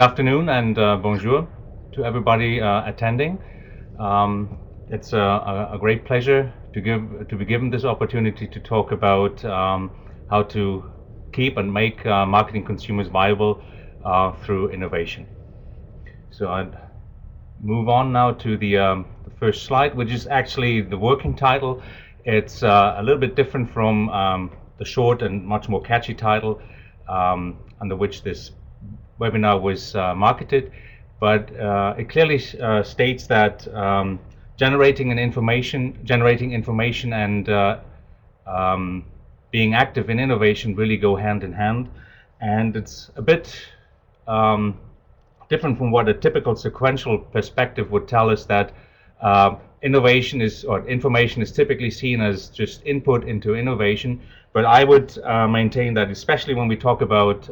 Afternoon and bonjour to everybody attending. It's a great pleasure to be given this opportunity to talk about how to keep and make marketing consumers viable through innovation. So I'd move on now to the first slide, which is actually the working title. It's a little bit different from the short and much more catchy title under which this webinar was marketed, but it clearly states that generating information and being active in innovation really go hand in hand, and it's a bit um, different from what a typical sequential perspective would tell us, that innovation is, or information is typically seen as just input into innovation. But I would maintain that, especially when we talk about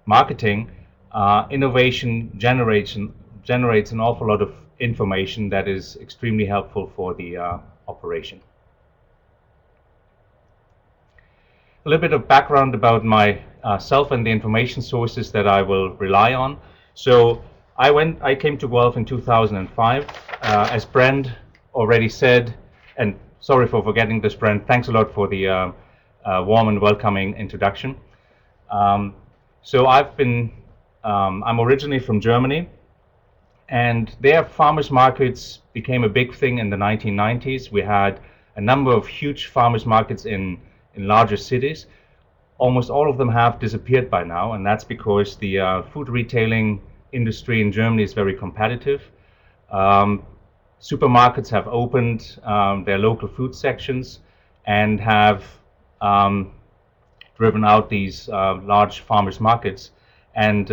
marketing, innovation generates an awful lot of information that is extremely helpful for the operation. A little bit of background about myself and the information sources that I will rely on. So I came to Guelph in 2005. As Brent already said, and sorry for forgetting this, Brent, thanks a lot for the warm and welcoming introduction. So I'm originally from Germany, and there farmers markets became a big thing in the 1990s. We had a number of huge farmers markets in larger cities. Almost all of them have disappeared by now, and that's because the food retailing industry in Germany is very competitive. Um, Supermarkets have opened their local food sections and have um, driven out these large farmers markets. And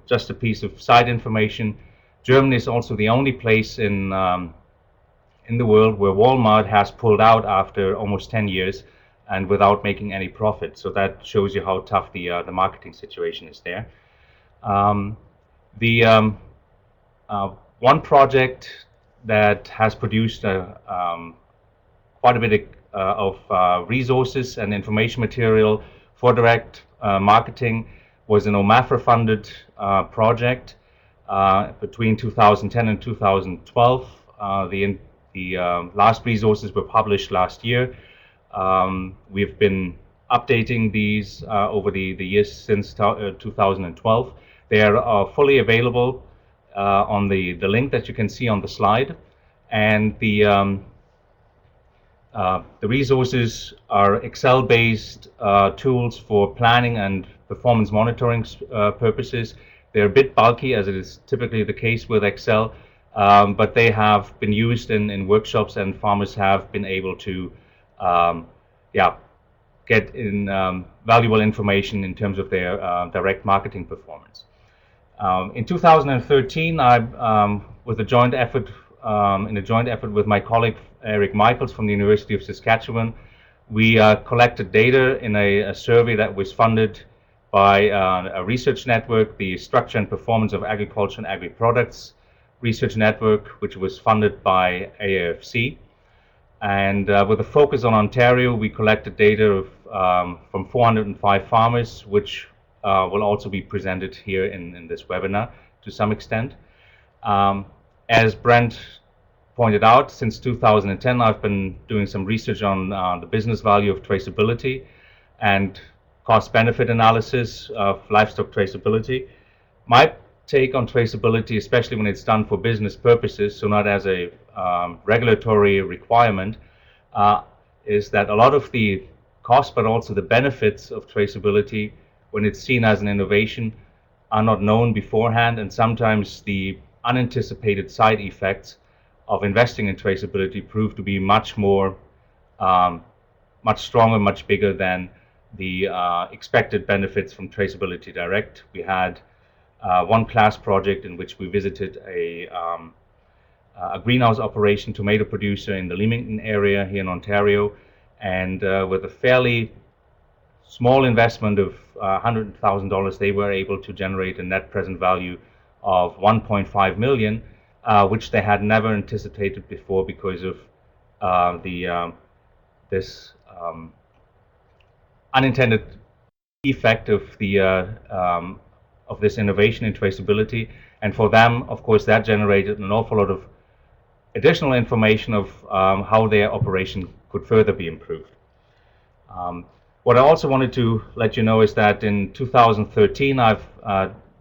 just a piece of side information, Germany is also the only place in the world where Walmart has pulled out after almost 10 years and without making any profit. So that shows you how tough the marketing situation is there. Um, the One project that has produced quite a bit of resources and information material for direct marketing was an OMAFRA-funded project between 2010 and 2012. The last resources were published last year. We've been updating these over the years since 2012. They are fully available on the link that you can see on the slide, and the resources are Excel-based tools for planning and performance monitoring purposes. They're a bit bulky, as it is typically the case with Excel, but they have been used in workshops, and farmers have been able to yeah, get in valuable information in terms of their direct marketing performance. In 2013, with a joint effort, in a joint effort with my colleague Eric Michaels from the University of Saskatchewan, we collected data in a survey that was funded by a research network, the Structure and Performance of Agriculture and Agri-Products Research Network, which was funded by AAFC. And with a focus on Ontario, we collected data from 405 farmers, which will also be presented here in this webinar to some extent. As Brent pointed out, since 2010, I've been doing some research on the business value of traceability and cost-benefit analysis of livestock traceability. My take on traceability, especially when it's done for business purposes, so not as a regulatory requirement, is that a lot of the costs, but also the benefits of traceability, when it's seen as an innovation, are not known beforehand, and sometimes the unanticipated side effects of investing in traceability prove to be much more, much stronger, much bigger than the expected benefits from traceability direct. We had one class project in which we visited a greenhouse operation tomato producer in the Leamington area here in Ontario, and with a fairly small investment of $100,000, they were able to generate a net present value of 1.5 million, which they had never anticipated before because of this unintended effect of the of this innovation in traceability. And for them, of course, that generated an awful lot of additional information of how their operation could further be improved. What I also wanted to let you know is that in 2013, I've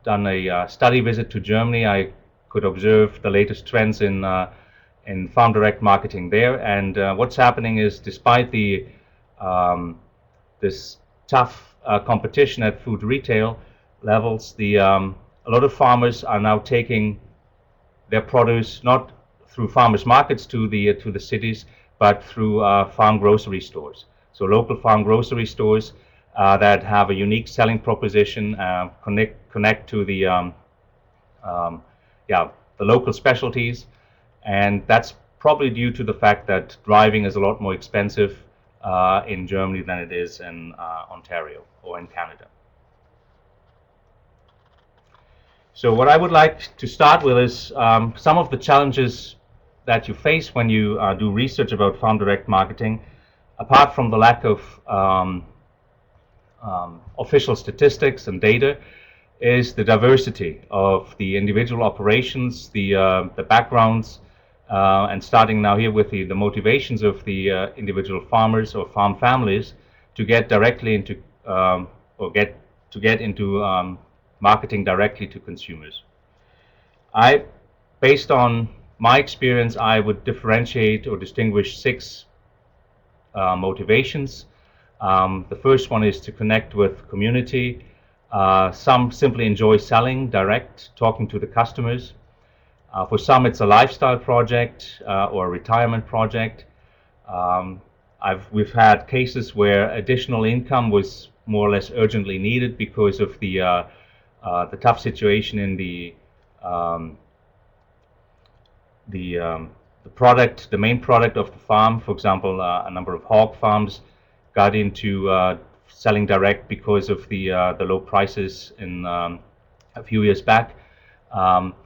done a study visit to Germany. I could observe the latest trends in farm direct marketing there. And what's happening is, despite this tough competition at food retail levels, a lot of farmers are now taking their produce not through farmers markets to the cities, but through farm grocery stores. So local farm grocery stores that have a unique selling proposition, connect to the local specialties, and that's probably due to the fact that driving is a lot more expensive in Germany than it is in Ontario or in Canada. So what I would like to start with is some of the challenges that you face when you do research about farm direct marketing, apart from the lack of official statistics and data, is the diversity of the individual operations, the backgrounds, and starting now here with the motivations of the individual farmers or farm families to get directly into marketing directly to consumers. Based on my experience, I would differentiate or distinguish 6 motivations. The first one is to connect with community. Some simply enjoy selling direct, talking to the customers. For some, it's a lifestyle project or a retirement project. We've had cases where additional income was more or less urgently needed because of the tough situation in the main product of the farm. For example, a number of hog farms got into selling direct because of the low prices in a few years back.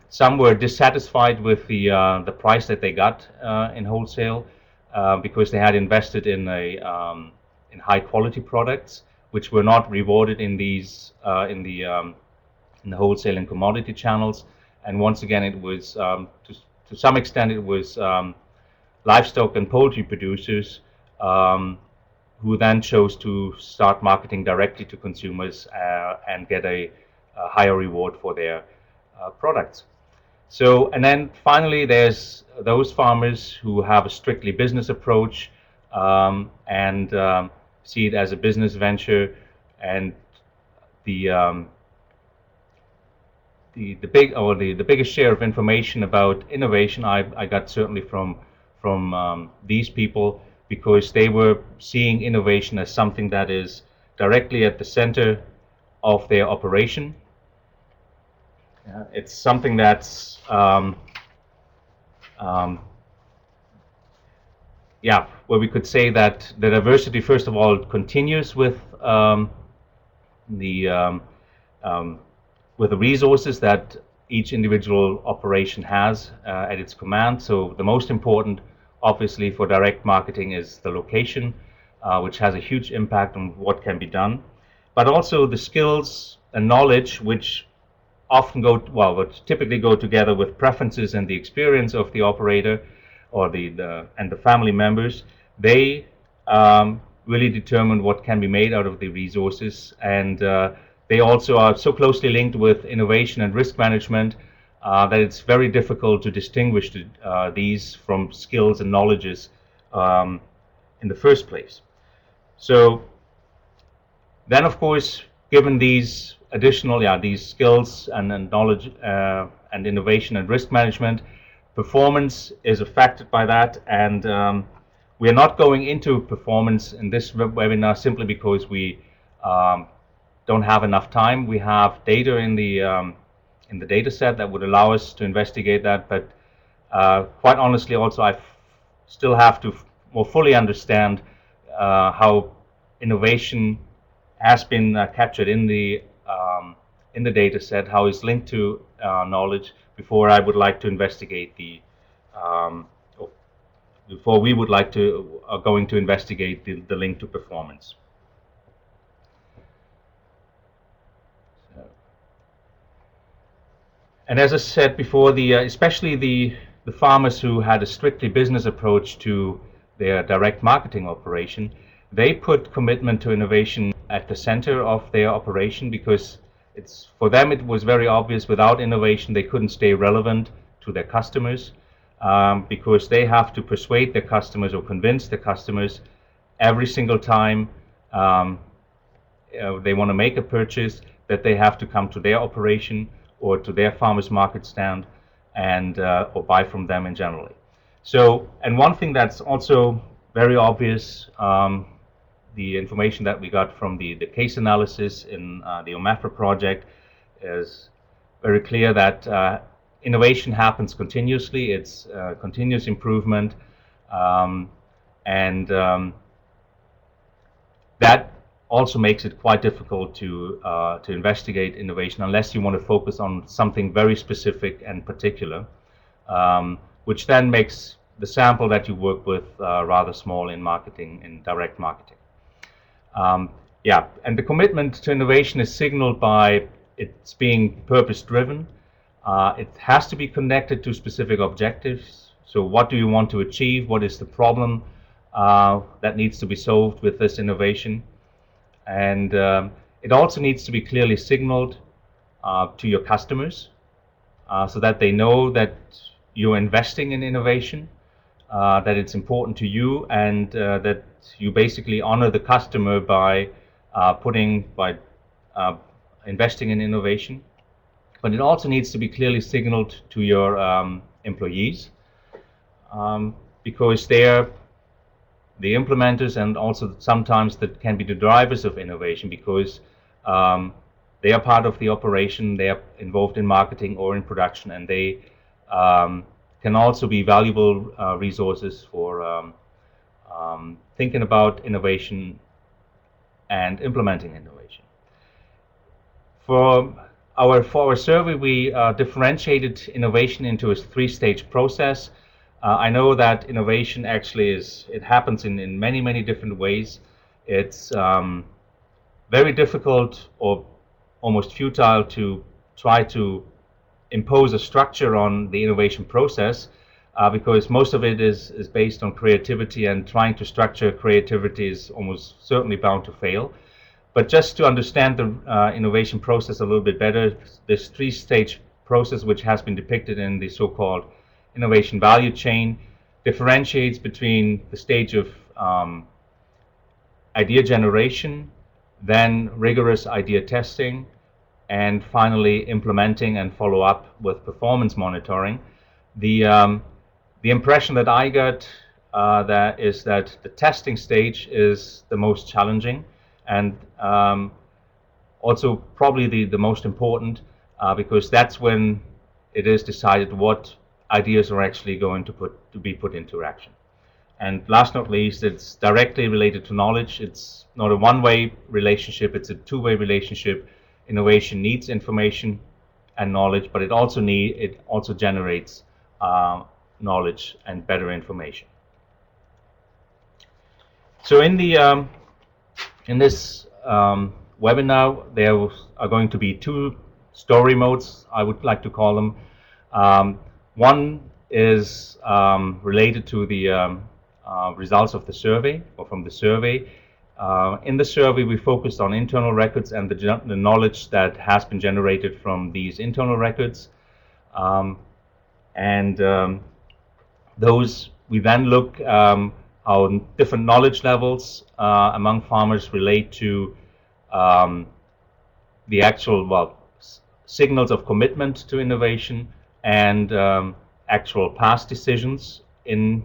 Some were dissatisfied with the price that they got in wholesale because they had invested in high quality products, which were not rewarded in the wholesale and commodity channels. And once again, it was to some extent it was livestock and poultry producers who then chose to start marketing directly to consumers and get a higher reward for their products. So, and then finally, there's those farmers who have a strictly business approach and see it as a business venture, and the biggest share of information about innovation I got certainly from these people, because they were seeing innovation as something that is directly at the center of their operation. It's something that's where we could say that the diversity, first of all, continues with the resources that each individual operation has at its command. So the most important, obviously, for direct marketing is the location, which has a huge impact on what can be done, but also the skills and knowledge, which often would typically go together with preferences and the experience of the operator or and the family members. They really determine what can be made out of the resources, and they also are so closely linked with innovation and risk management that it's very difficult to distinguish these from skills and knowledges in the first place. So then, of course, given these additional these skills and knowledge and innovation and risk management, performance is affected by that. And we are not going into performance in this webinar simply because we don't have enough time. We have data in the data set that would allow us to investigate that, but quite honestly, also I still have to more fully understand how innovation has been captured in the data set, how it's linked to knowledge, before I would like to investigate before we would like to going to investigate the link to performance. And as I said before, especially the farmers who had a strictly business approach to their direct marketing operation, they put commitment to innovation at the center of their operation, because for them it was very obvious without innovation they couldn't stay relevant to their customers, because they have to persuade their customers or convince their customers every single time um, they want to make a purchase, that they have to come to their operation or to their farmers market stand and or buy from them in generally. So, and one thing that's also very obvious, the information that we got from the case analysis in the OMAFRA project is very clear that innovation happens continuously. It's continuous improvement, um, and that also makes it quite difficult to investigate innovation unless you want to focus on something very specific and particular, which then makes the sample that you work with rather small in marketing, in direct marketing. Yeah, and the commitment to innovation is signaled by it's being purpose-driven. It has to be connected to specific objectives. So what do you want to achieve? What is the problem that needs to be solved with this innovation? And it also needs to be clearly signaled to your customers so that they know that you're investing in innovation, that it's important to you, and that you basically honor the customer by investing in innovation. But it also needs to be clearly signaled to your employees, because they're the implementers and also sometimes that can be the drivers of innovation, because they are part of the operation, they are involved in marketing or in production, and they can also be valuable resources for thinking about innovation and implementing innovation. For our survey, we differentiated innovation into a three-stage process. I know that innovation actually it happens in many different ways. It's very difficult or almost futile to try to impose a structure on the innovation process, because most of it is based on creativity, and trying to structure creativity is almost certainly bound to fail. But just to understand the innovation process a little bit better, this three-stage process, which has been depicted in the so-called innovation value chain, differentiates between the stage of idea generation, then rigorous idea testing, and finally implementing and follow up with performance monitoring. The impression that I got that is that the testing stage is the most challenging, and also probably the most important, because that's when it is decided what ideas are actually going to be put into action. And last not least, it's directly related to knowledge. It's not a one-way relationship, it's a two-way relationship. Innovation needs information and knowledge, but it also generates knowledge and better information. So in this webinar, there are going to be two story modes, I would like to call them. One is related to the results of the survey, or from the survey. In the survey, we focused on internal records and the knowledge that has been generated from these internal records. Those we then look how different knowledge levels among farmers relate to the actual signals of commitment to innovation and actual past decisions in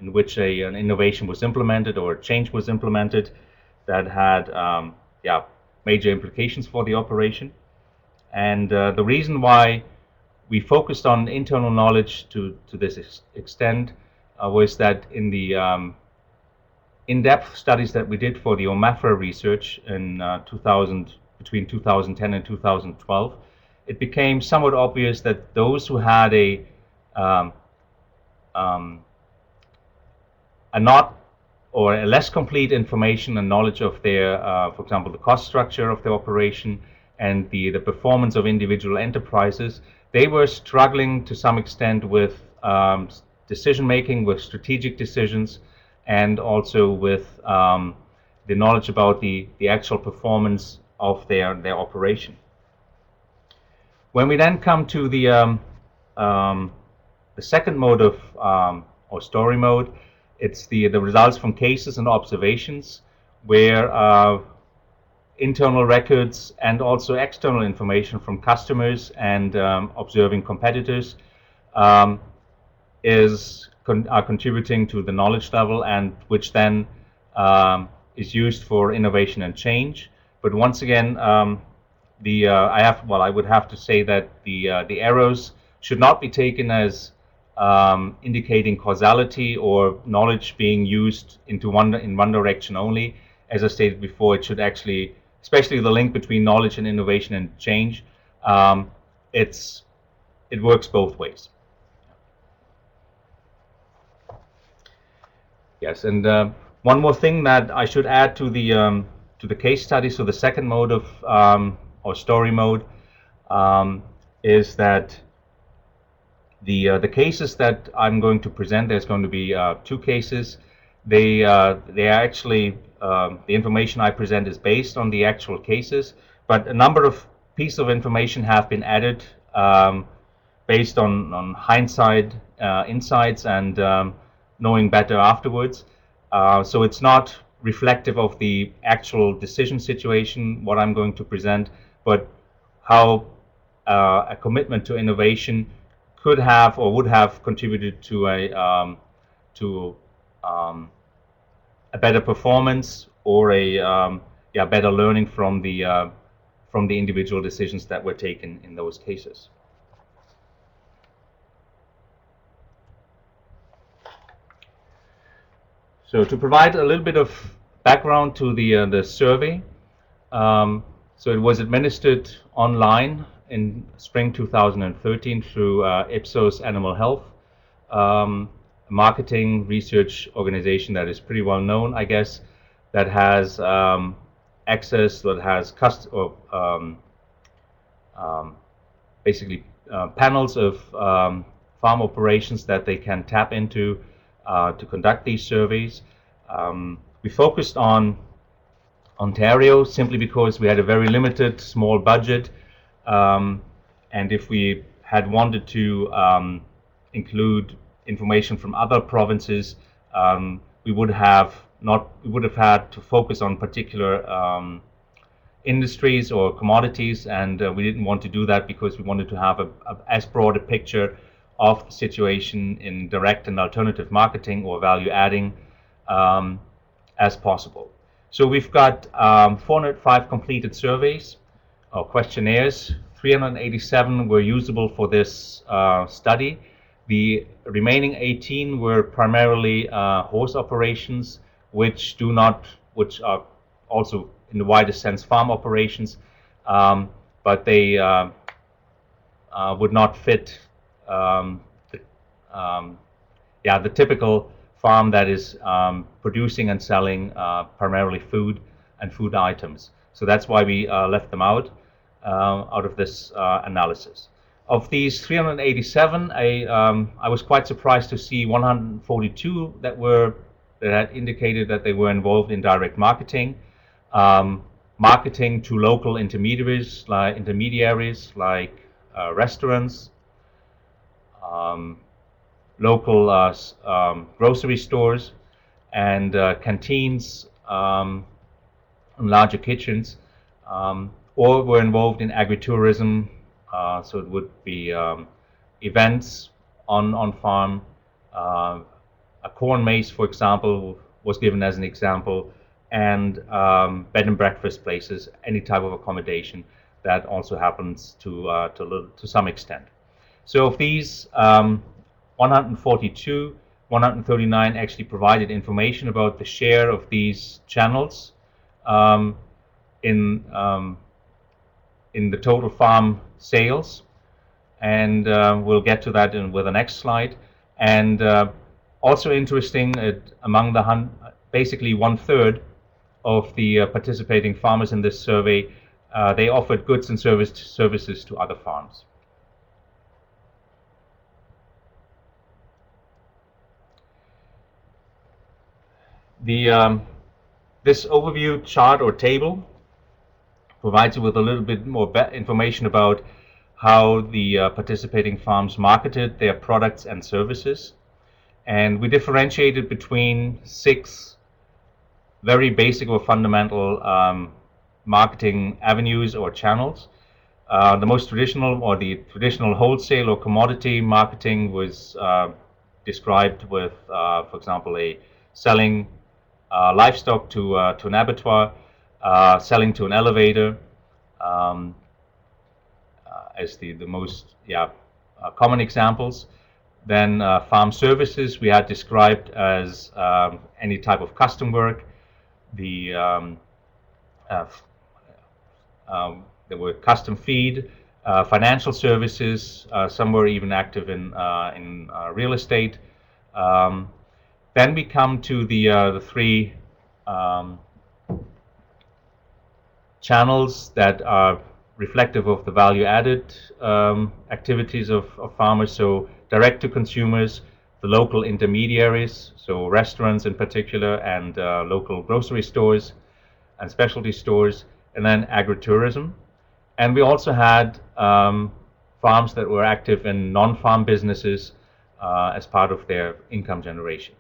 which an innovation was implemented or a change was implemented that had major implications for the operation. And the reason why we focused on internal knowledge to this extent was that in the in-depth studies that we did for the OMAFRA research in between 2010 and 2012, it became somewhat obvious that those who had a not or a less complete information and knowledge of their, for example, the cost structure of their operation, and the performance of individual enterprises, they were struggling to some extent with decision making, with strategic decisions, and also with the knowledge about the actual performance of their operation. When we then come to the second mode of or story mode, it's the results from cases and observations, where internal records and also external information from customers and observing competitors are contributing to the knowledge level, and which then is used for innovation and change. But once again, I would have to say that the arrows should not be taken as indicating causality or knowledge being used in one direction only. As I stated before, it should actually, especially the link between knowledge and innovation and change, it works both ways. Yes, and one more thing that I should add to the case study. So the second mode of or story mode is that the cases that I'm going to present, there's going to be two cases. They are actually the information I present is based on the actual cases, but a number of pieces of information have been added based on hindsight, insights, and knowing better afterwards. So it's not reflective of the actual decision situation, what I'm going to present, but how a commitment to innovation could have or would have contributed to a better performance or a better learning from the individual decisions that were taken in those cases. So to provide a little bit of background to the survey, so it was administered online in spring 2013 through Ipsos Animal Health, a marketing research organization that is pretty well known, I guess, that has access, that has basically panels of farm operations that they can tap into to conduct these surveys. We focused on Ontario simply because we had a very limited, small budget, and if we had wanted to include information from other provinces, we would have had to focus on particular industries or commodities, and we didn't want to do that because we wanted to have as broad a picture of the situation in direct and alternative marketing or value adding as possible. So we've got 405 completed surveys or questionnaires. 387 were usable for this study. The remaining 18 were primarily horse operations, which are also in the widest sense farm operations, but they would not fit the typical farm that is producing and selling primarily food and food items. So that's why we left them out of this analysis. Of these 387, I was quite surprised to see 142 that had indicated that they were involved in direct marketing, marketing to local intermediaries like restaurants, local grocery stores, and canteens, and larger kitchens, or were involved in agritourism. So it would be events on farm. A corn maze, for example, was given as an example, and bed and breakfast places, any type of accommodation that also happens to some extent. So of these 142, 139 actually provided information about the share of these channels in the total farm sales, and we'll get to that with the next slide. And also interesting, among the basically 1/3 of the participating farmers in this survey they offered goods and services to other farms. This overview chart or table provides you with a little bit more information about how the participating farms marketed their products and services. And we differentiated between 6 very basic or fundamental marketing avenues or channels. The most traditional, or the traditional wholesale or commodity marketing, was described with, for example, selling livestock to an abattoir, selling to an elevator, as the most common examples. Then farm services we had described as any type of custom work. There were custom feed, financial services. Some were even active in real estate. Then we come to the 3 channels that are reflective of the value-added activities of farmers. So direct to consumers, the local intermediaries, so restaurants in particular, and local grocery stores and specialty stores, and then agritourism. And we also had farms that were active in non-farm businesses as part of their income generation.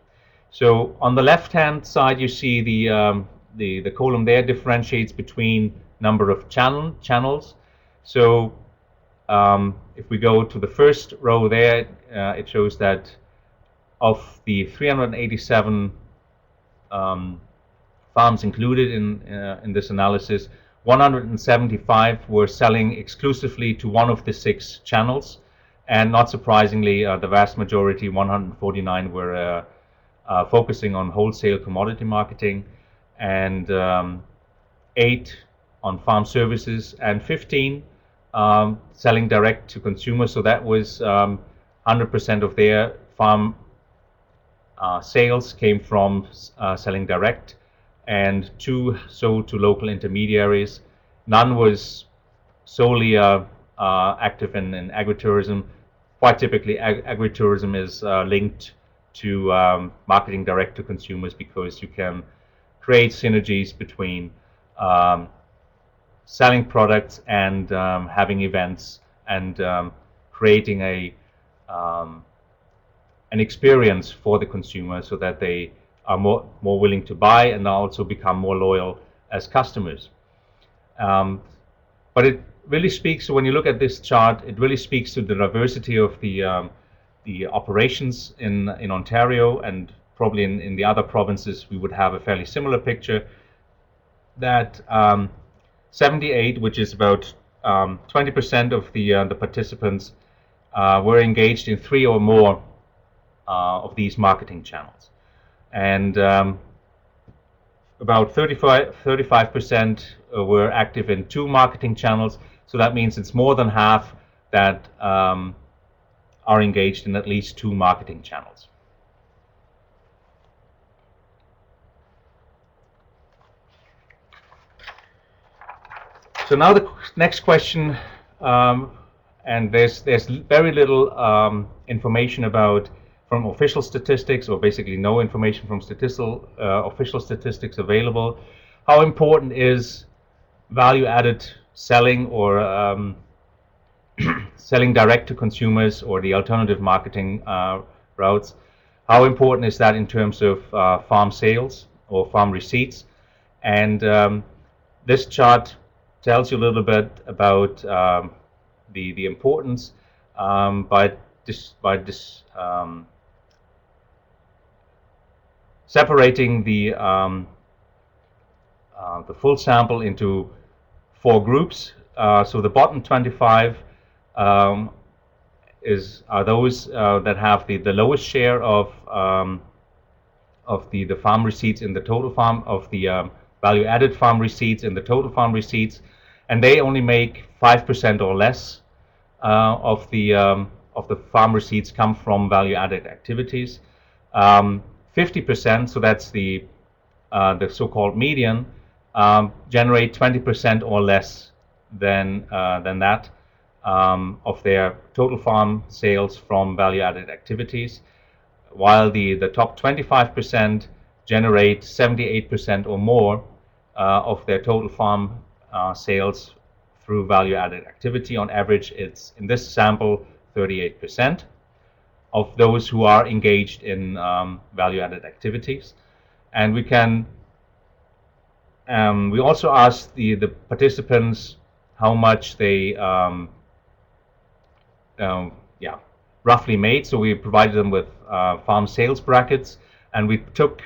So on the left-hand side, you see the column there differentiates between number of channels. So if we go to the first row there, it shows that of the 387 farms included in this analysis, 175 were selling exclusively to one of the 6 channels, and not surprisingly, the vast majority, 149, were focusing on wholesale commodity marketing, and 8 on farm services, and 15 selling direct to consumers. So that was 100% of their farm sales came from selling direct, and 2 sold to local intermediaries. None was solely active in agritourism. Quite typically, agritourism is linked to marketing direct to consumers, because you can create synergies between selling products and having events, and creating an experience for the consumer, so that they are more willing to buy and also become more loyal as customers. But it really speaks, when you look at this chart, it really speaks to the diversity of the operations in Ontario, and probably in the other provinces we would have a fairly similar picture, that 78, which is about 20% of the participants, were engaged in 3 or more of these marketing channels, and about 35% were active in 2 marketing channels. So that means it's more than half that are engaged in at least 2 marketing channels. So now the next question, and there's very little information about from official statistics, or basically no information from official statistics available. How important is value-added selling, or selling direct to consumers, or the alternative marketing routes? How important is that in terms of farm sales or farm receipts? And this chart tells you a little bit about the importance by separating the full sample into 4 groups. So the bottom 25 are those that have the lowest share of the farm receipts in the total farm, of the value-added farm receipts in the total farm receipts, and they only make 5% or less of the farm receipts come from value-added activities. 50%, so that's the so-called median, generate 20% or less than that of their total farm sales from value-added activities, while the top 25% generate 78% or more of their total farm sales through value-added activity. On average, it's in this sample 38% of those who are engaged in value-added activities. And we can we also asked the participants how much they yeah, roughly made. So we provided them with farm sales brackets, and we took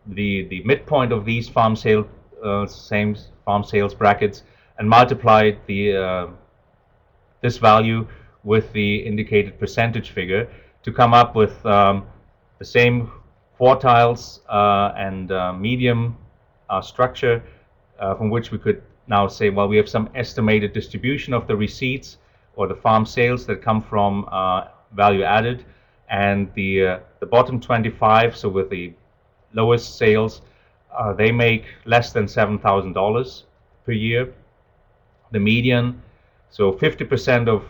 the midpoint of these same farm sales brackets and multiplied this value with the indicated percentage figure to come up with the same quartiles and medium structure from which we could now say, well, we have some estimated distribution of the receipts or the farm sales that come from value added, and the bottom 25, so with the lowest sales, they make less than $7,000 per year. The median, so 50% of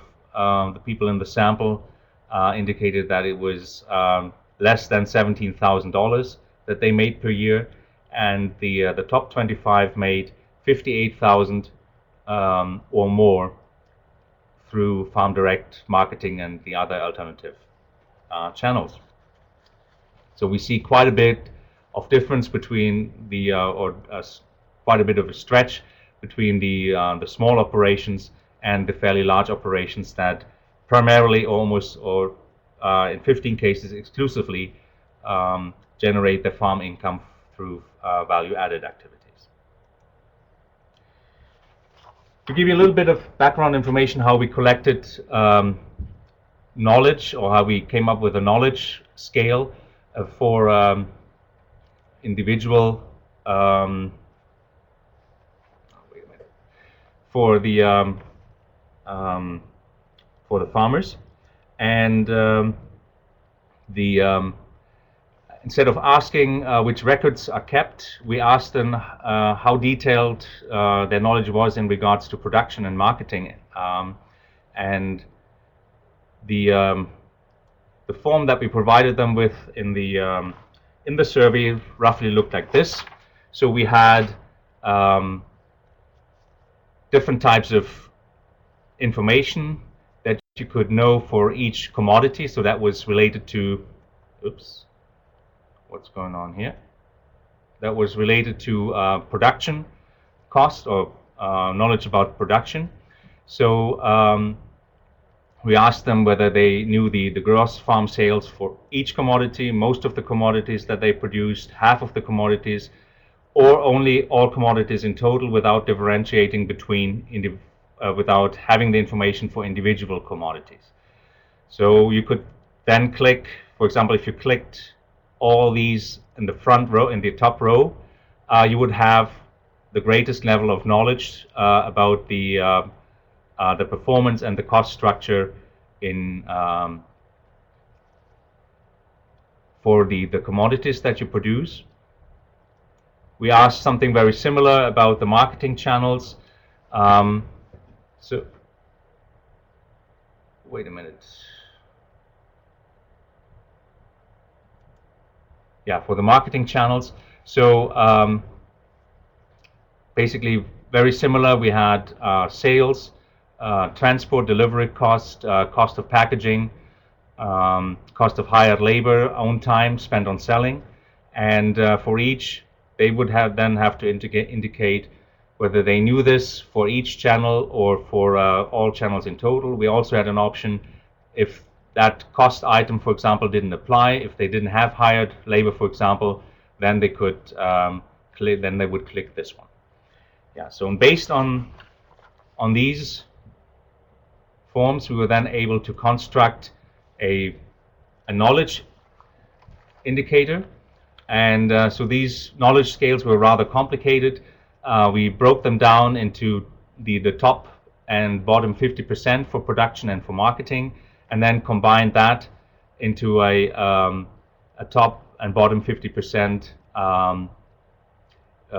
the people in the sample indicated that it was less than $17,000 that they made per year, and the top 25 made $58,000 or more through farm direct marketing and the other alternative channels. So we see quite a bit of difference between the quite a bit of a stretch between the small operations and the fairly large operations that primarily almost or in 15 cases exclusively generate their farm income through value-added activities. To give you a little bit of background information how we collected knowledge, or how we came up with a knowledge scale for individual for the farmers, and instead of asking which records are kept, we asked them how detailed their knowledge was in regards to production and marketing, and the form that we provided them with in the survey roughly looked like this. So we had different types of information that you could know for each commodity. So that was related to, oops, what's going on here? That was related to production cost, or knowledge about production. So we asked them whether they knew the gross farm sales for each commodity, most of the commodities that they produced, half of the commodities, or only all commodities in total without differentiating between, without having the information for individual commodities. So you could then click, for example, if you clicked all these in the front row, in the top row, you would have the greatest level of knowledge about the performance and the cost structure in for the commodities that you produce. We asked something very similar about the marketing channels. So wait a minute. Yeah, for the marketing channels. So basically very similar. We had sales, transport, delivery cost, cost of packaging, cost of hired labor, own time spent on selling, and for each they would have to indicate whether they knew this for each channel or for all channels in total. We also had an option if that cost item, for example, didn't apply, if they didn't have hired labor, for example, then they could then they would click this one. Yeah. So based on these forms, we were then able to construct a knowledge indicator, and so these knowledge scales were rather complicated. We broke them down into the top and bottom 50% for production and for marketing, and then combined that into a top and bottom 50%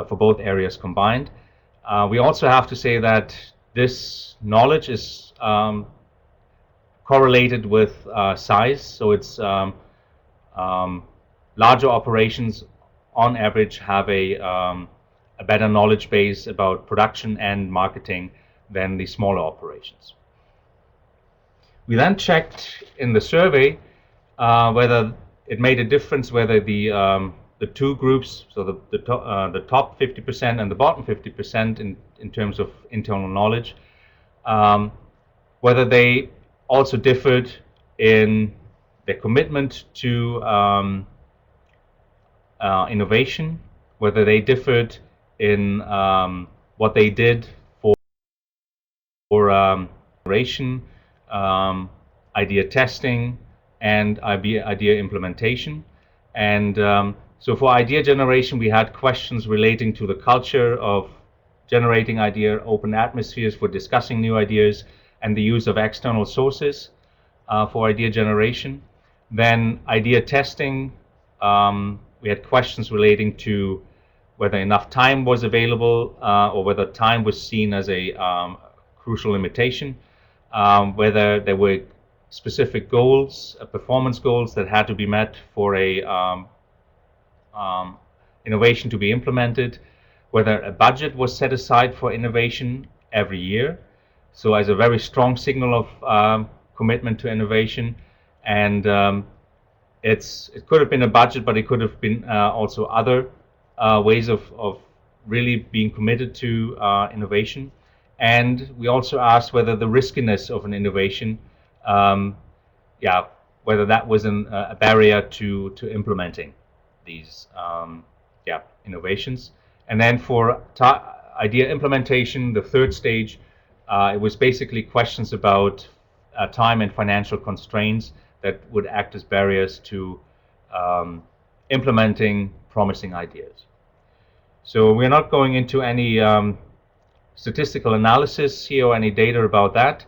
for both areas combined. We also have to say that this knowledge is correlated with size. So it's larger operations on average have a better knowledge base about production and marketing than the smaller operations. We then checked in the survey whether it made a difference whether the two groups, so the top 50% and the bottom 50% in terms of internal knowledge, whether they also differed in their commitment to innovation, whether they differed in what they did for generation, idea testing, and idea implementation. And so for idea generation, we had questions relating to the culture of generating idea, open atmospheres for discussing new ideas, and the use of external sources for idea generation. Then idea testing, we had questions relating to whether enough time was available or whether time was seen as a crucial limitation, whether there were specific goals, performance goals that had to be met for a innovation to be implemented, whether a budget was set aside for innovation every year, so as a very strong signal of commitment to innovation. And it could have been a budget, but it could have been also other ways of really being committed to innovation. And we also asked whether the riskiness of an innovation, whether that was a barrier to implementing these innovations. And then for idea implementation, the third stage, it was basically questions about time and financial constraints that would act as barriers to implementing promising ideas. So we're not going into any statistical analysis here or any data about that.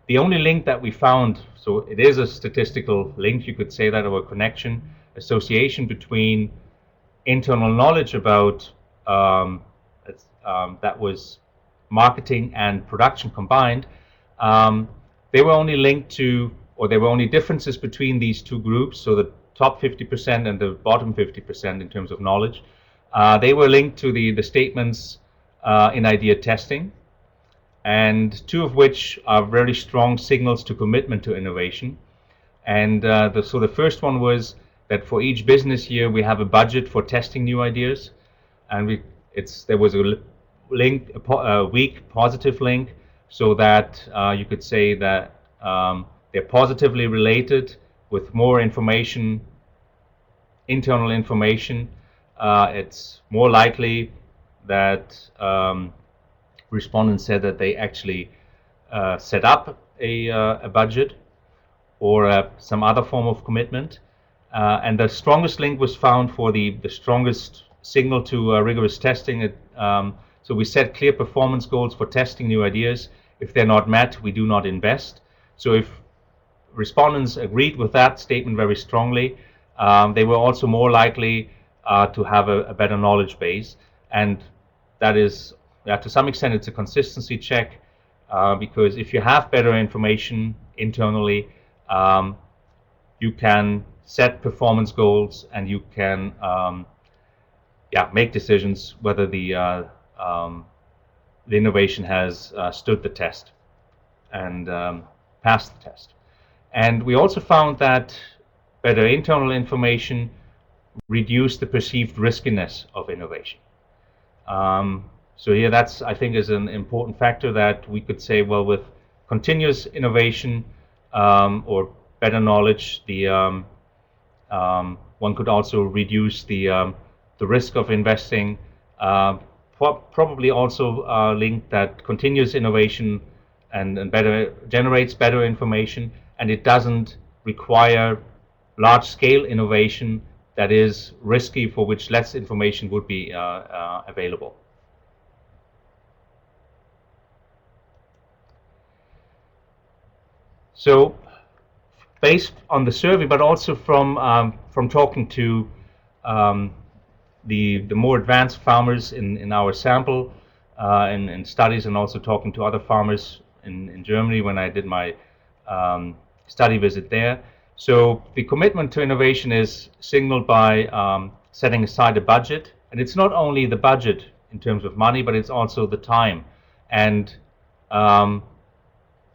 The only link that we found, so it is a statistical link, you could say that, or a connection, association between internal knowledge about that was marketing and production combined. They were only linked to, or there were only differences between these two groups, so the top 50% and the bottom 50% in terms of knowledge. They were linked to the statements in idea testing, and two of which are very strong signals to commitment to innovation. And so the first one was that for each business year we have a budget for testing new ideas, and there was a link, a weak positive link, so that you could say that they're positively related with more information, internal information. It's more likely that respondents said that they actually set up a budget or some other form of commitment. And the strongest link was found for the strongest signal to rigorous testing. So we set clear performance goals for testing new ideas. If they're not met, we do not invest. So if respondents agreed with that statement very strongly, they were also more likely to have a better knowledge base. And that is, to some extent, it's a consistency check, because if you have better information internally, you can set performance goals and you can make decisions whether the innovation has stood the test and passed the test. And we also found that better internal information reduced the perceived riskiness of innovation. So here, that's, I think, is an important factor, that we could say, well, with continuous innovation or better knowledge, one could also reduce the risk of investing. Probably also link that continuous innovation and better generates better information, and it doesn't require large-scale innovation that is risky, for which less information would be available. So, based on the survey, but also from talking to the more advanced farmers in our sample, in studies, and also talking to other farmers in Germany when I did my study visit there. So the commitment to innovation is signaled by setting aside a budget, and it's not only the budget in terms of money, but it's also the time, and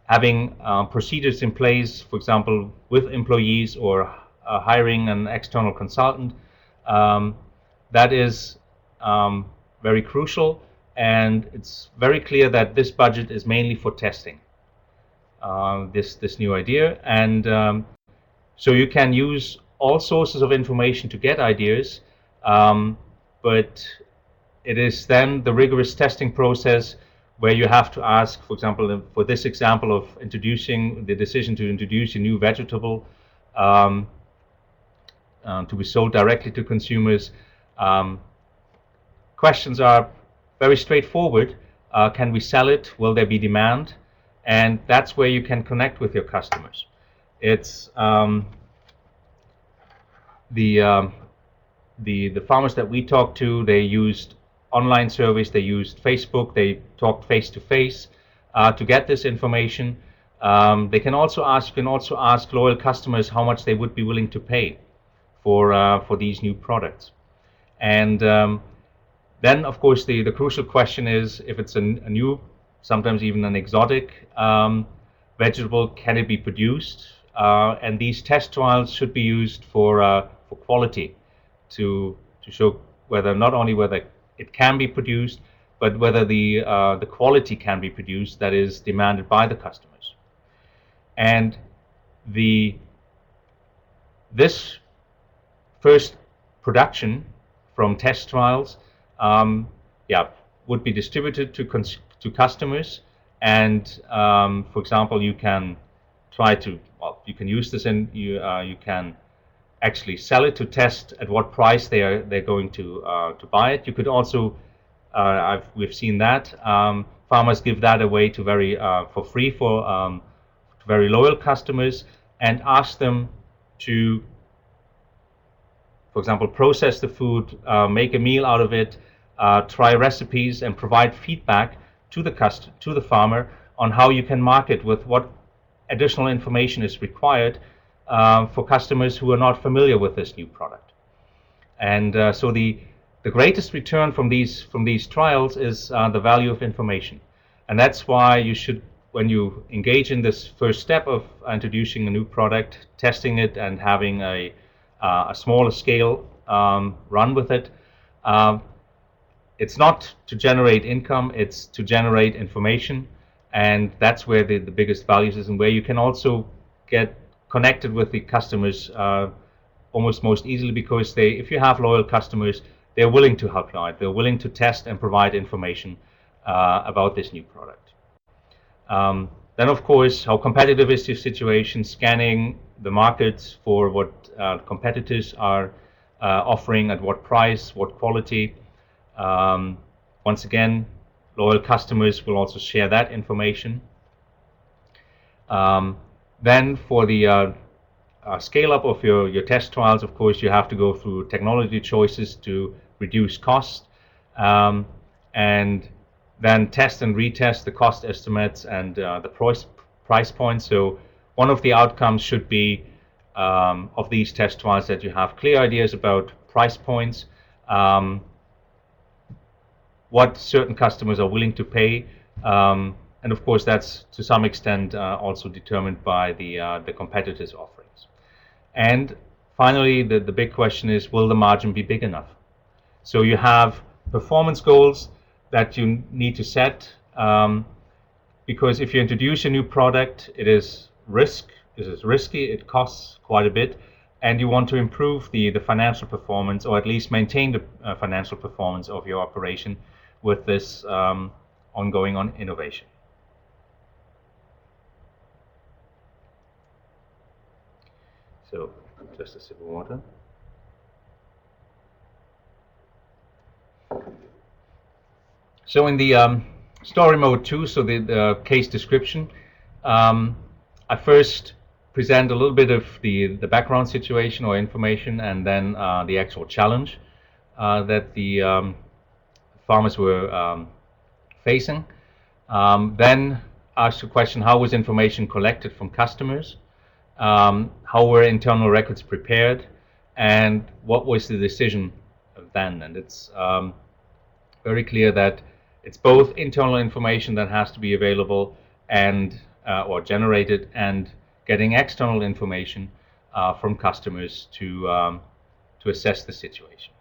having procedures in place, for example, with employees or hiring an external consultant. That is very crucial, and it's very clear that this budget is mainly for testing this new idea, and so you can use all sources of information to get ideas, but it is then the rigorous testing process where you have to ask, for example, for this example of introducing the decision to introduce a new vegetable to be sold directly to consumers. Questions are very straightforward. Can we sell it? Will there be demand? And that's where you can connect with your customers. It's the farmers that we talked to, they used online surveys, they used Facebook, they talked face to face to get this information. They can also ask loyal customers how much they would be willing to pay for these new products. And then, of course, the crucial question is, if it's a new, sometimes even an exotic vegetable, can it be produced? And these test trials should be used for quality, to show whether not only whether it can be produced, but whether the quality can be produced that is demanded by the customers. And this first production from test trials, would be distributed to customers. And for example, you can you can use this, and you can actually sell it to test at what price they're going to buy it. You could also, we've seen that farmers give that away to for free to very loyal customers, and ask them to, for example, process the food, make a meal out of it, try recipes, and provide feedback to the farmer on how you can market, with what additional information is required for customers who are not familiar with this new product. And so the greatest return from these trials is the value of information, and that's why you should, when you engage in this first step of introducing a new product, testing it and having a smaller scale run with it, it's not to generate income, it's to generate information, and that's where the biggest values is, and where you can also get connected with the customers almost most easily, because if you have loyal customers, they're willing to help you out, they're willing to test and provide information about this new product. Then, of course, how competitive is your situation, scanning the markets for what competitors are offering, at what price, what quality. Once again, loyal customers will also share that information. Then for the scale up of your test trials, of course, you have to go through technology choices to reduce cost, and then test and retest the cost estimates and the price points. So one of the outcomes should be of these test trials that you have clear ideas about price points, what certain customers are willing to pay, and of course that's to some extent also determined by the competitors' offerings. And finally, the big question is, will the margin be big enough? So you have performance goals that you need to set, because if you introduce a new product, it is risky, it costs quite a bit, and you want to improve the financial performance, or at least maintain the financial performance of your operation with this ongoing innovation. So just a sip of water. So in the story mode 2, so the case description, I first present a little bit of the background situation or information, and then the actual challenge. that the farmers were facing. Then asked the question, how was information collected from customers? How were internal records prepared? And what was the decision then? And it's very clear that it's both internal information that has to be available and or generated, and getting external information from customers to assess the situation.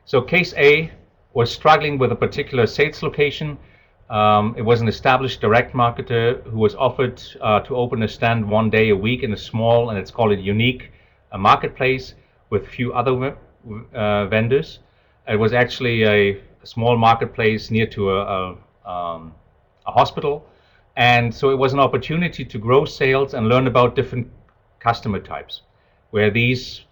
So case A was struggling with a particular sales location. It was an established direct marketer who was offered to open a stand one day a week in a small, and it's called a unique marketplace with few other vendors. It was actually a small marketplace near to a hospital, and so it was an opportunity to grow sales and learn about different customer types, where the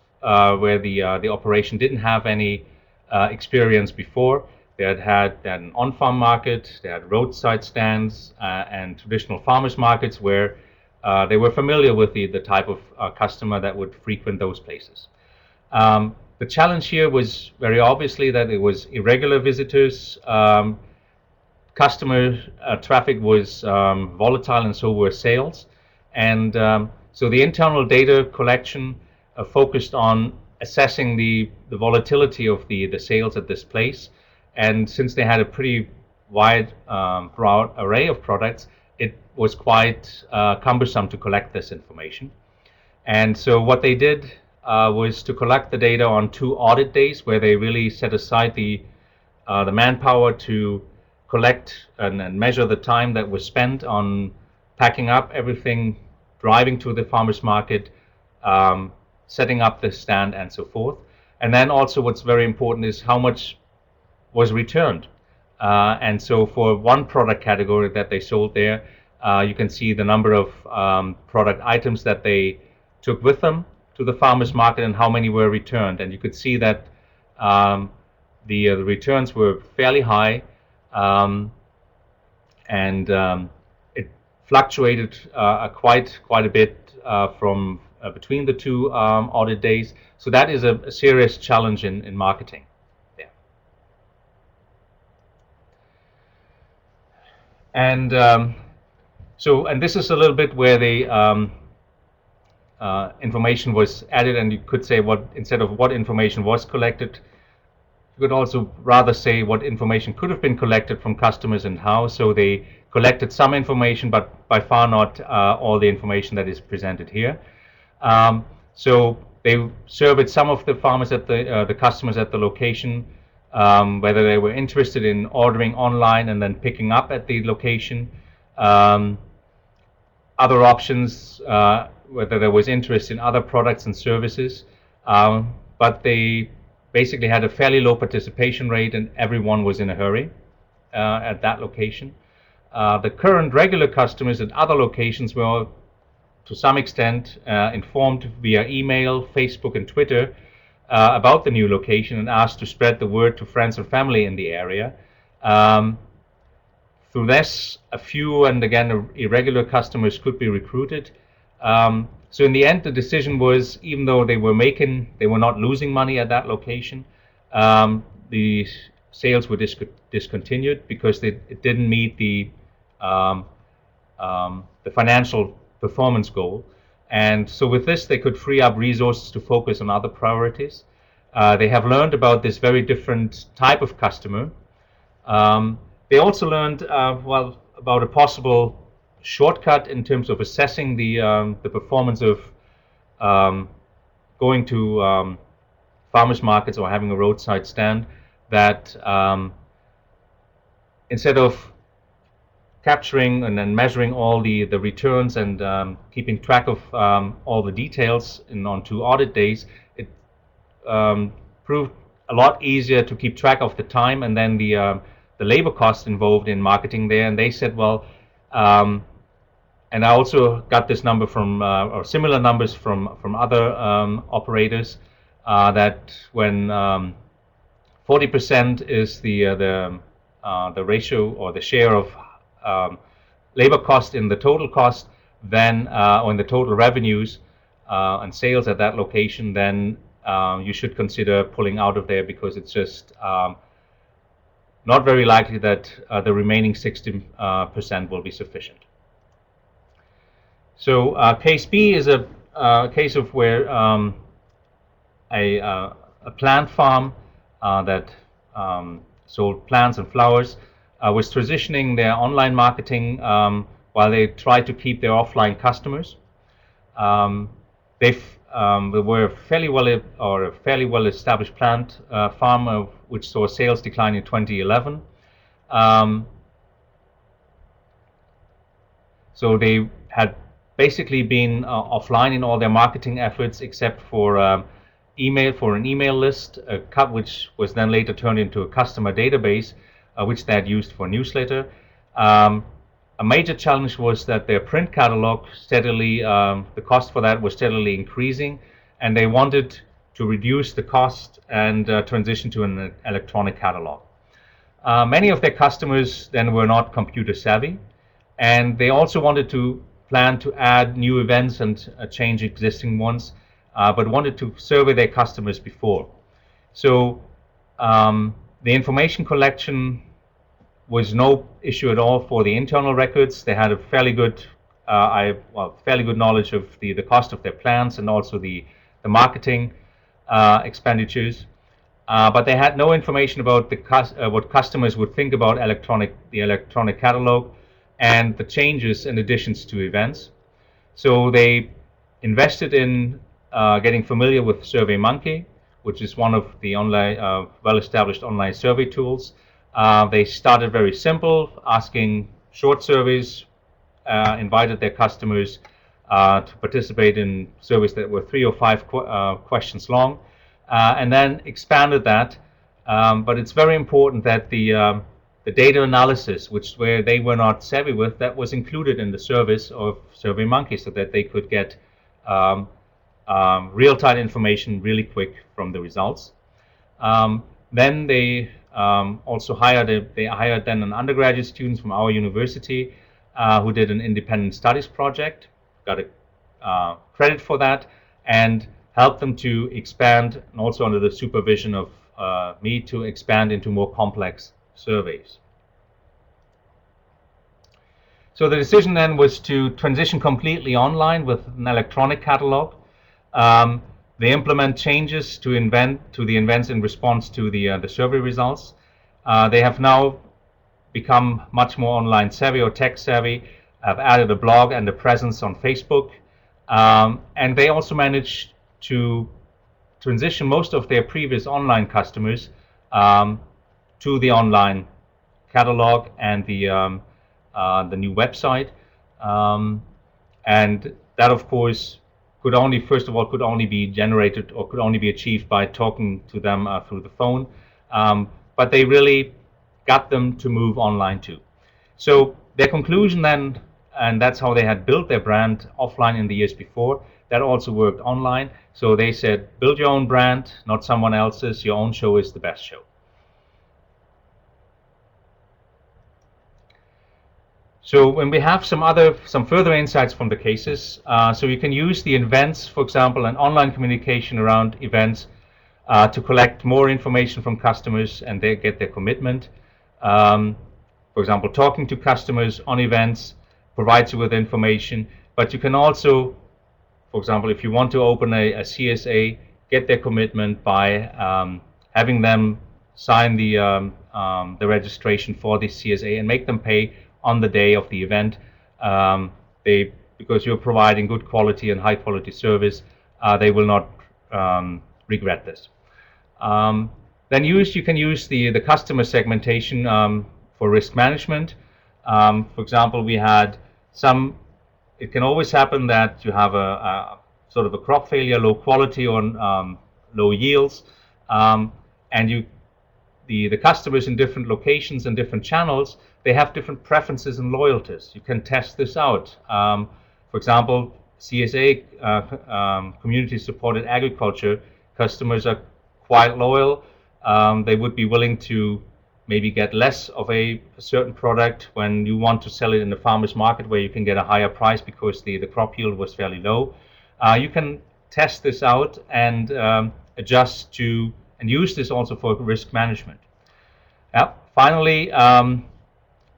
operation didn't have any experience before. They had an on-farm market, they had roadside stands, and traditional farmers markets where they were familiar with the type of customer that would frequent those places. The challenge here was very obviously that it was irregular visitors. Customer traffic was volatile, and so were sales. And so the internal data collection focused on assessing the volatility of the sales at this place. And since they had a pretty wide, broad array of products, it was quite cumbersome to collect this information. And so what they did was to collect the data on 2 audit days, where they really set aside the manpower to collect and measure the time that was spent on packing up everything, driving to the farmers market, setting up the stand, and so forth. And then also what's very important is how much was returned. And so for one product category that they sold there, you can see the number of product items that they took with them to the farmers market and how many were returned. And you could see that the returns were fairly high, and it fluctuated quite a bit from between the 2 audit days. So that is a serious challenge in marketing. Yeah. And and this is a little bit where the information was added, and you could say instead of what information was collected, you could also rather say what information could have been collected from customers and how. So they collected some information, but by far not all the information that is presented here. So they surveyed some of the farmers at the customers at the location, whether they were interested in ordering online and then picking up at the location. Other options, whether there was interest in other products and services, but they basically had a fairly low participation rate, and everyone was in a hurry at that location. The current regular customers at other locations were, to some extent, informed via email, Facebook, and Twitter about the new location, and asked to spread the word to friends and family in the area. Through this, a few, and again, irregular customers could be recruited. So in the end, the decision was, even though they were not losing money at that location, the sales were discontinued because it didn't meet the financial performance goal. And so with this, they could free up resources to focus on other priorities. They have learned about this very different type of customer. They also learned about a possible shortcut in terms of assessing the performance of going to farmers markets or having a roadside stand, that instead of capturing and then measuring all the returns and keeping track of all the details on 2 audit days, it proved a lot easier to keep track of the time and then the labor costs involved in marketing there. And they said, well, and I also got this number from, or similar numbers from other operators, that when 40% is the ratio or the share of labor cost in the total cost, then or in the total revenues and sales at that location, then you should consider pulling out of there, because it's just not very likely that the remaining 60% will be sufficient. So case B is a case of where a plant farm that sold plants and flowers was transitioning their online marketing while they tried to keep their offline customers. They were a fairly well established plant farm which saw sales decline in 2011. So they had basically been offline in all their marketing efforts, except for an email list, which was then later turned into a customer database, which they had used for newsletter. A major challenge was that their print catalog the cost for that was steadily increasing, and they wanted to reduce the cost and transition to an electronic catalog. Many of their customers then were not computer savvy, and they also wanted to plan to add new events and change existing ones, but wanted to survey their customers before. So the information collection was no issue at all for the internal records. They had a fairly good knowledge of the cost of their plans and also the marketing expenditures. But they had no information about what customers would think about the electronic catalog and the changes and additions to events. So they invested in getting familiar with SurveyMonkey, which is one of the online, well-established online survey tools. They started very simple, asking short surveys, invited their customers to participate in surveys that were 3 or 5 questions long, and then expanded that. But it's very important that the data analysis, where they were not savvy with, that was included in the service of SurveyMonkey, so that they could get real-time information really quick from the results. Then they also hired an undergraduate students from our university who did an independent studies project, got a credit for that, and helped them to expand, and also under the supervision of me, to expand into more complex surveys. So the decision then was to transition completely online with an electronic catalog. They implement changes to the events in response to the survey results. They have now become much more online savvy or tech savvy, have added a blog and a presence on Facebook, and they also managed to transition most of their previous online customers to the online catalog and the new website, and that, of course, could only be generated or could only be achieved by talking to them through the phone. But they really got them to move online too. So their conclusion then, and that's how they had built their brand offline in the years before, that also worked online. So they said, build your own brand, not someone else's. Your own show is the best show. So when we have some further insights from the cases, so you can use the events, for example, and online communication around events to collect more information from customers and they get their commitment. For example, talking to customers on events provides you with information, but you can also, for example, if you want to open a CSA, get their commitment by having them sign the registration for the CSA and make them pay on the day of the event. Because you're providing good quality and high quality service, they will not regret this. Then you can use the customer segmentation for risk management. For example, we had it can always happen that you have a sort of a crop failure, low quality or low yields, and the customers in different locations and different channels, they have different preferences and loyalties. You can test this out. For example, CSA, community supported agriculture, customers are quite loyal. They would be willing to maybe get less of a certain product when you want to sell it in the farmer's market where you can get a higher price because the crop yield was fairly low. You can test this out and adjust to and use this also for risk management. Finally,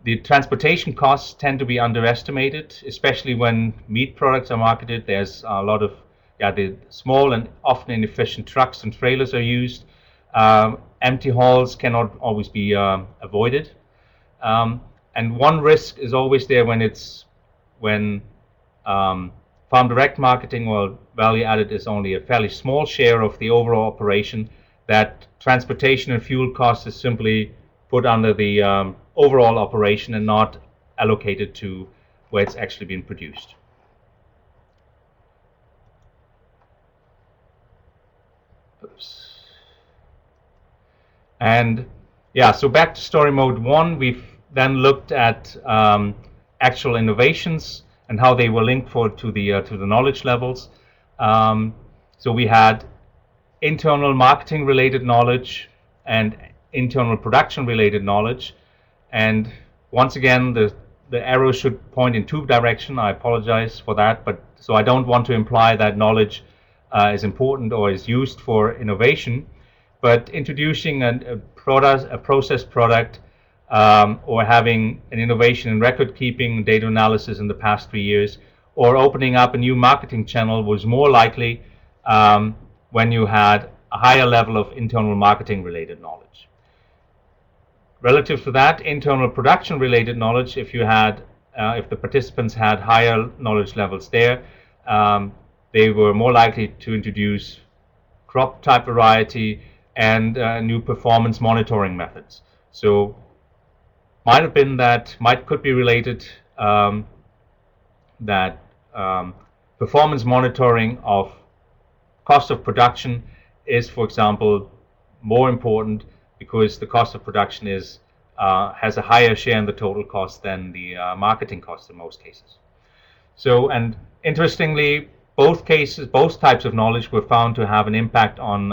the transportation costs tend to be underestimated, especially when meat products are marketed. There's a lot of the small and often inefficient trucks and trailers are used. Empty hauls cannot always be avoided. And one risk is always there when farm direct marketing or value added is only a fairly small share of the overall operation, that transportation and fuel costs is simply put under the overall operation and not allocated to where it's actually been produced. Oops. And yeah, so back to story mode 1, we've then looked at actual innovations and how they were linked to the knowledge levels. So we had internal marketing related knowledge and internal production related knowledge, and once again the arrow should point in 2 directions. I apologize for that, but so I don't want to imply that knowledge is important or is used for innovation, but introducing a processed product or having an innovation in record keeping, data analysis in the past 3 years, or opening up a new marketing channel was more likely when you had a higher level of internal marketing related knowledge. Relative to that, internal production related knowledge, if the participants had higher knowledge levels there, they were more likely to introduce crop type variety and new performance monitoring methods. So could be related that performance monitoring of cost of production is, for example, more important because the cost of production has a higher share in the total cost than the marketing cost in most cases. So, and interestingly, both types of knowledge were found to have an impact on,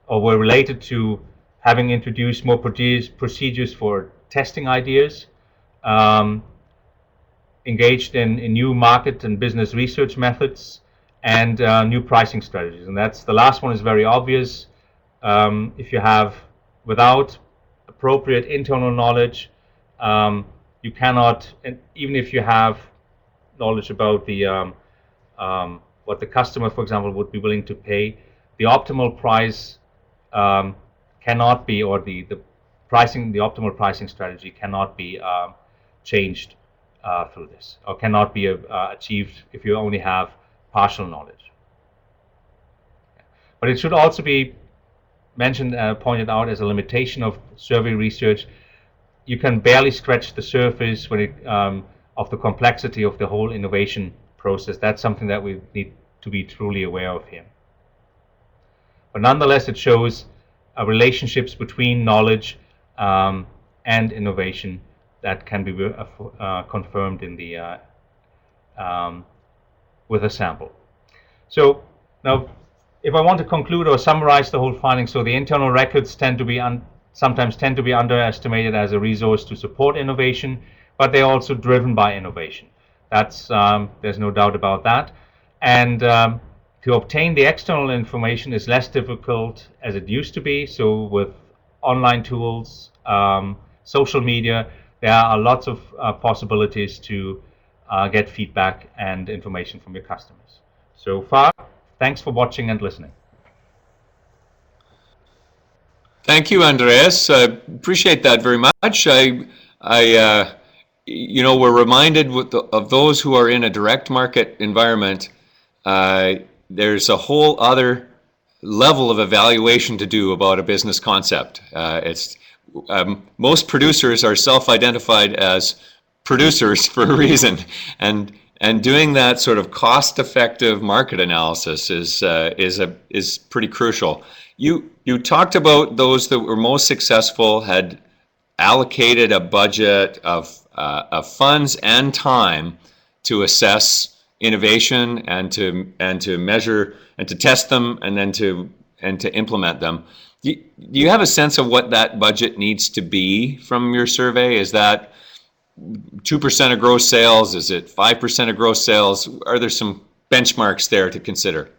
or were related to having introduced more procedures for testing ideas, engaged in new market and business research methods, and new pricing strategies. And that's the last one is very obvious. If you have, without appropriate internal knowledge, you cannot, and even if you have knowledge about the what the customer, for example, would be willing to pay, the optimal price cannot be, or the optimal pricing strategy cannot be changed through this, or cannot be achieved if you only have partial knowledge. But it should also be mentioned, pointed out as a limitation of survey research. You can barely scratch the surface of the complexity of the whole innovation process. That's something that we need to be truly aware of here. But nonetheless, it shows relationships between knowledge and innovation that can be confirmed in the with a sample. So now, if I want to conclude or summarize the whole finding, so the internal records sometimes tend to be underestimated as a resource to support innovation, but they're also driven by innovation. That's there's no doubt about that. And to obtain the external information is less difficult as it used to be. So with online tools, social media, there are lots of possibilities to get feedback and information from your customers. So far, thanks for watching and listening. Thank you, Andreas. I appreciate that very much. We're reminded of those who are in a direct market environment. There's a whole other level of evaluation to do about a business concept. Most producers are self-identified as producers for a reason, and doing that sort of cost-effective market analysis is pretty crucial. You talked about those that were most successful had allocated a budget of funds and time to assess innovation and to measure and to test them and then to implement them. Do you have a sense of what that budget needs to be from your survey? Is that 2% of gross sales? Is it 5% of gross sales? Are there some benchmarks there to consider?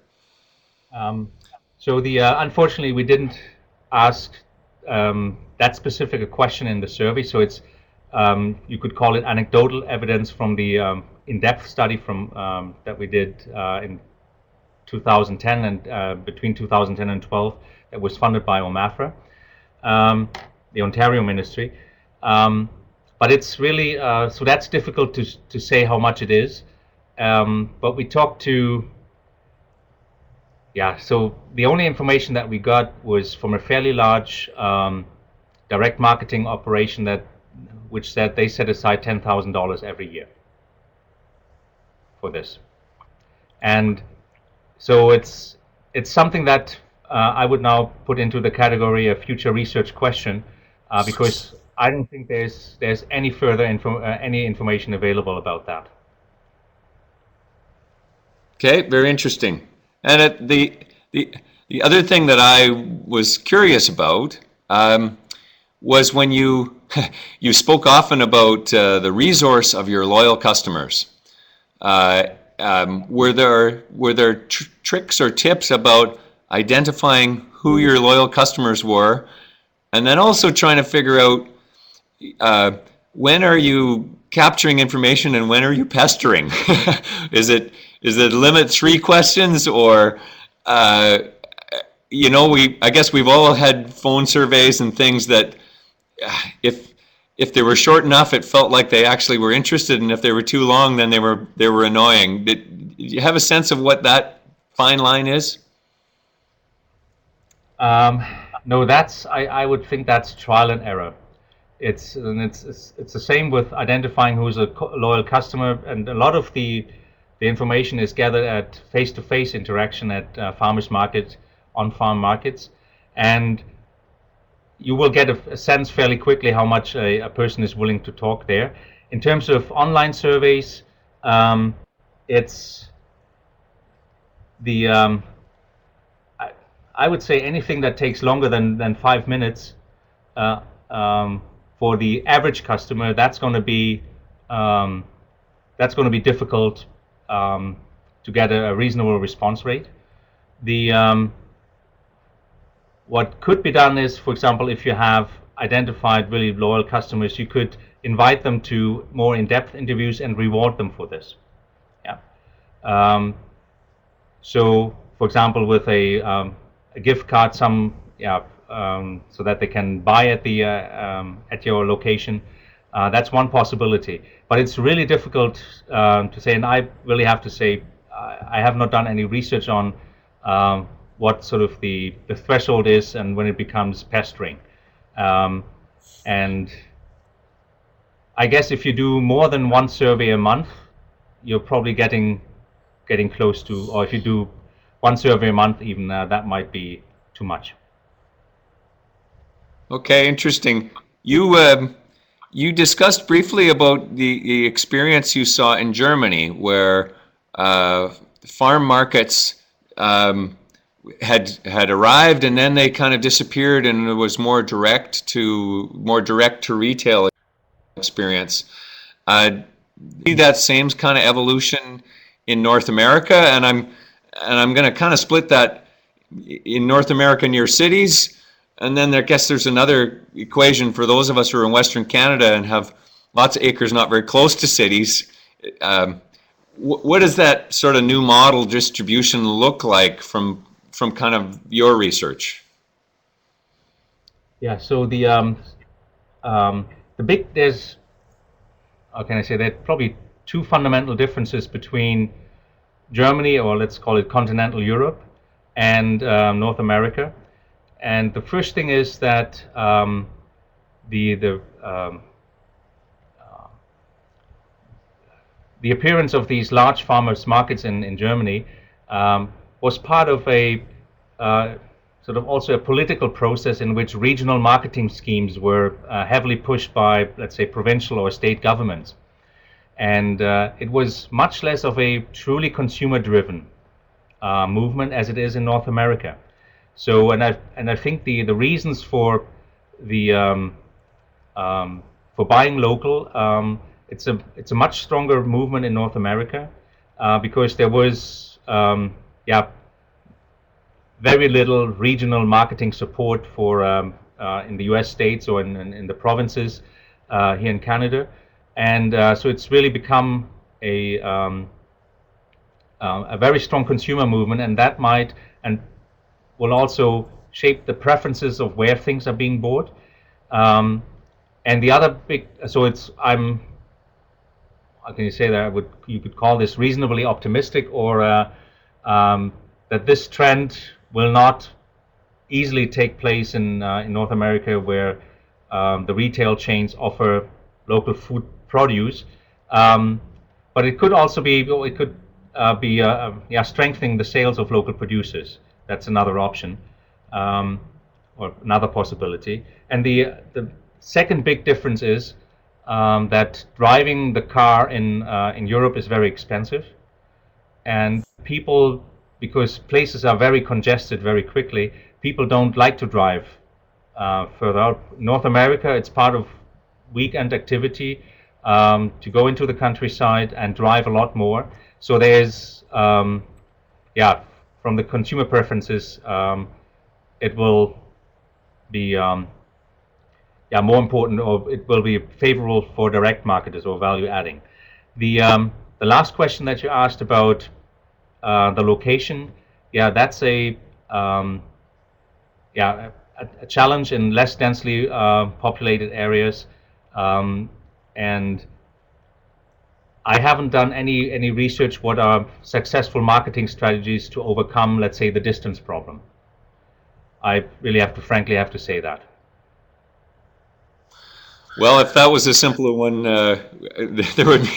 So unfortunately, we didn't ask that specific a question in the survey. So it's you could call it anecdotal evidence from the in-depth study from that we did in 2010 and between 2010 and 12 that was funded by OMAFRA, the Ontario Ministry. But it's really so that's difficult to say how much it is. But we talked to. Yeah, so the only information that we got was from a fairly large direct marketing operation which said they set aside $10,000 every year for this, and so it's something that I would now put into the category of future research question because I don't think there's any further any information available about that. Okay, very interesting. And the other thing that I was curious about was when you you spoke often about the resource of your loyal customers. Were there tricks or tips about identifying who your loyal customers were, and then also trying to figure out when are you capturing information and when are you pestering? Is it limit 3 questions, or you know, I guess we've all had phone surveys and things that if they were short enough, it felt like they actually were interested, and if they were too long, then they were annoying. Did you have a sense of what that fine line is? No, I would think that's trial and error. It's the same with identifying who's a loyal customer, and a lot of the information is gathered at face-to-face interaction at farmers markets, on-farm markets, and you will get a sense fairly quickly how much a person is willing to talk there. In terms of online surveys, it's the I would say anything that takes longer than 5 minutes for the average customer, that's going to be difficult to get a reasonable response rate. What could be done is, for example, if you have identified really loyal customers, you could invite them to more in-depth interviews and reward them for this. Yeah. So, for example, with a gift card, so that they can buy at your location. That's one possibility, but it's really difficult to say, and I really have to say I have not done any research on what sort of the threshold is and when it becomes pestering. And I guess if you do more than one survey a month, you're probably getting close to, or if you do one survey a month, even that might be too much. Okay, interesting. You discussed briefly about the experience you saw in Germany, where farm markets had arrived and then they kind of disappeared, and it was more direct to retail experience. See that same kind of evolution in North America, and I'm going to kind of split that in North America near cities. And then I guess there's another equation for those of us who are in Western Canada and have lots of acres not very close to cities. What does that sort of new model distribution look like from kind of your research? Yeah, so there's, how can I say, there are probably 2 fundamental differences between Germany, or let's call it continental Europe, and North America. And the first thing is that the appearance of these large farmers markets in Germany was part of a sort of also a political process in which regional marketing schemes were heavily pushed by, let's say, provincial or state governments. And it was much less of a truly consumer-driven movement as it is in North America. So, and I think the reasons for for buying local, it's a much stronger movement in North America because there was very little regional marketing support for in the US states or in the provinces here in Canada. And so it's really become a very strong consumer movement, and that might and will also shape the preferences of where things are being bought. And the other big, so it's, how can you say that? You could call this reasonably optimistic, or that this trend will not easily take place in North America, where the retail chains offer local food produce. But it could also be, it could be strengthening the sales of local producers. That's another option, or another possibility. And the second big difference is that driving the car in Europe is very expensive, and people, because places are very congested very quickly, people don't like to drive further out. North America, it's part of weekend activity to go into the countryside and drive a lot more. So there's, from the consumer preferences, it will be more important, or it will be favorable for direct marketers or value adding. The last question that you asked about the location, that's a challenge in less densely populated areas, and I haven't done any research what are successful marketing strategies to overcome, let's say, the distance problem. I really frankly have to say that. Well, if that was a simpler one, there would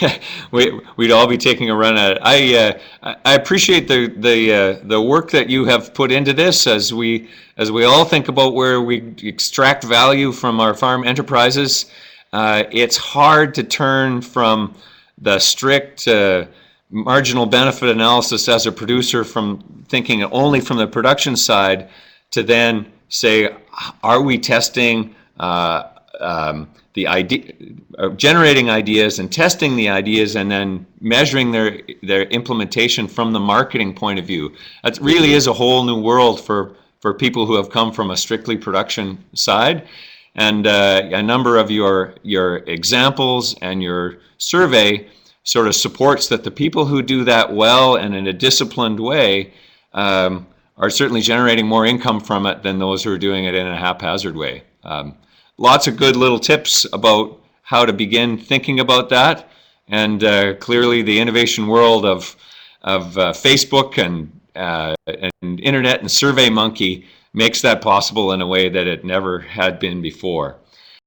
be, we'd all be taking a run at it. I appreciate the work that you have put into this, as we all think about where we extract value from our farm enterprises. It's hard to turn from the strict marginal benefit analysis as a producer, from thinking only from the production side, to then say, are we testing the idea, generating ideas and testing the ideas, and then measuring their implementation from the marketing point of view. That really is a whole new world for people who have come from a strictly production side. And a number of your examples and your survey sort of supports that the people who do that well and in a disciplined way are certainly generating more income from it than those who are doing it in a haphazard way. Lots of good little tips about how to begin thinking about that, and clearly the innovation world of Facebook and Internet and SurveyMonkey makes that possible in a way that it never had been before.